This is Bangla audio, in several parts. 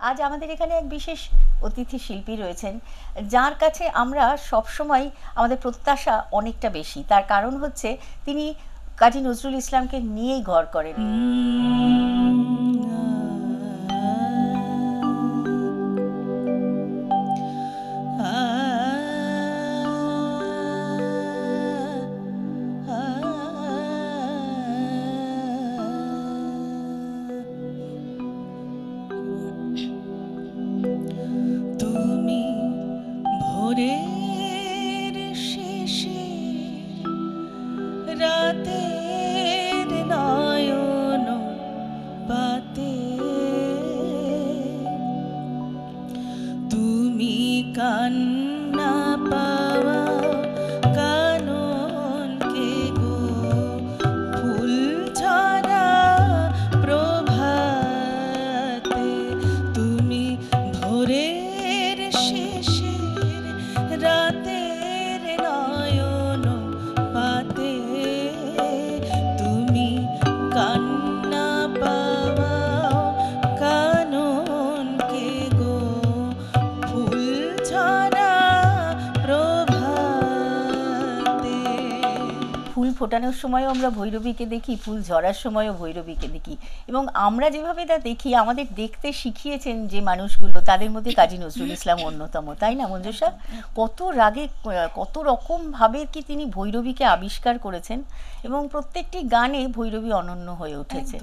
আজ আমাদের এখানে এক বিশেষ অতিথি শিল্পী রয়েছেন, যার কাছে আমরা সবসময় আমাদের প্রত্যাশা অনেকটা বেশি। তার কারণ হচ্ছে তিনি কাজী নজরুল ইসলামকে নিয়েই ঘর করেন। তুমি ভোরের শেষে রাতের নয়ন পাতে, তুমি কান্না পাওয়া কাননকে গো ফুল ঝরা প্রভাতে, তুমি ভোরের শেষের রাতের নয়ন পাতে, তুমি কান্না পাওয়া কাননকে গো ফুল ঝরা প্রভাতে। ফুল ফোটানোর সময়ও আমরা ভৈরবীকে দেখি, ফুল ঝরার সময়ও ভৈরবীকে দেখি, এবং আমরা যেভাবে তা দেখি, আমাদের দেখতে শিখিয়েছেন যে মানুষগুলো, তাদের মধ্যে কাজী নজরুল ইসলাম অন্যতম, তাই না মঞ্জুষা? কত রাগে, কত রকম ভাবে কি তিনি ভৈরবীকে আবিষ্কার করেছেন, এবং প্রত্যেকটি গানে ভৈরবী অনন্য হয়ে উঠেছে।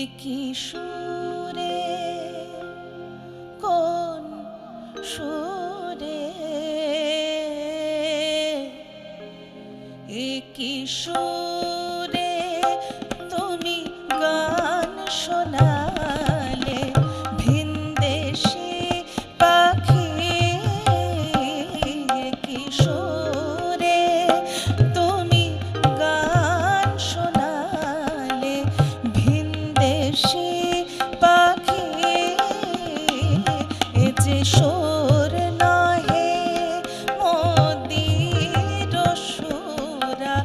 একই সুরে কোন সুরে, একই সুরে তুমি গান শোনালে ভিনদেশি পাখি, একই সুরে তুমি গান শোনালে ভিনদেশি পাখি, এ যে সুর নহে মোদির সুরা,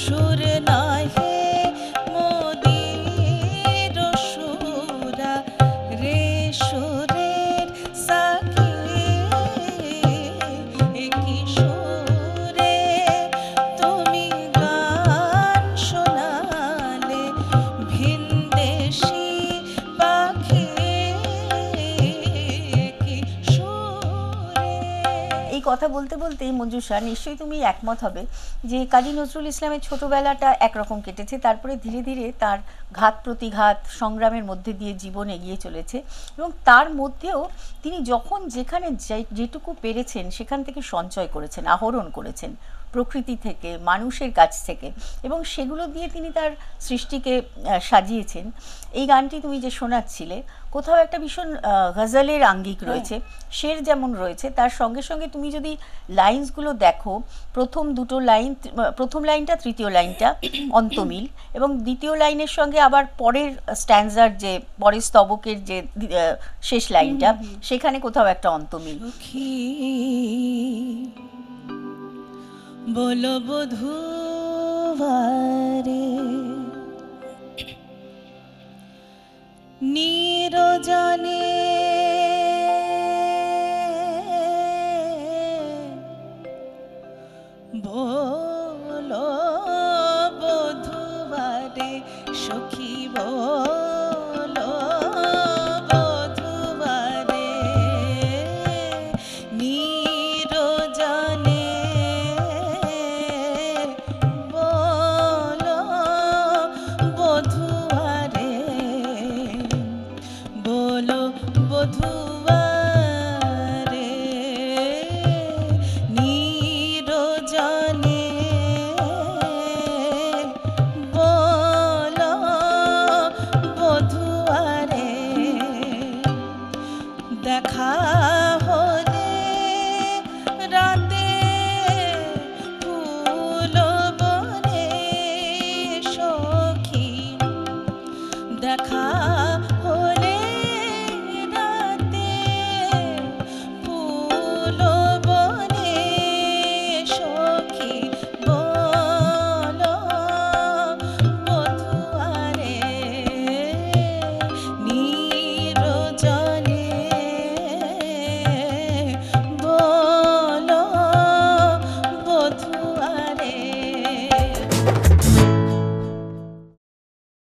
সুর নহে মোদির সুরা, রে সুরের সাকি, একই সুরে তুমি গান শোনালে ভিনদেশি পাখি, একই সুরে। এই কথা বলতে বলতেই মঞ্জুষা, নিশ্চয়ই তুমি একমত হবে যে কাজী নজরুল ইসলামের ছোটবেলাটা একরকম কেটেছে, তারপরে ধীরে ধীরে তার ঘাত প্রতিঘাত সংগ্রামের মধ্যে দিয়ে জীবন এগিয়ে চলেছে, এবং তার মধ্যেও তিনি যখন যেখানে যেটুকু পেরেছেন সেখান থেকে সঞ্চয় করেছেন, আহরণ করেছেন প্রকৃতি থেকে, মানুষের কাছ থেকে, এবং সেগুলো দিয়ে তিনি তার সৃষ্টিকে সাজিয়েছেন। এই গানটি তুমি যে শোনাচ্ছিলে, কোথাও একটা ভীষণ গজলের আঙ্গিক রয়েছে, শের যেমন রয়েছে, তার সঙ্গে সঙ্গে তুমি যদি লাইন্সগুলো দেখো, প্রথম দুটো লাইন, প্রথম লাইনটা তৃতীয় লাইনটা অন্তমিল, এবং দ্বিতীয় লাইনের সঙ্গে আবার পরের স্ট্যান্জার যে পরের স্তবকের যে শেষ লাইনটা, সেখানে কোথাও একটা অন্তমিল। সখী বলো বধূবারে নিরজনে, বলো বধূবারে সখী বলো বধূবারে, নিরজনে বলো বধূবারে, বলো বধূ দেখা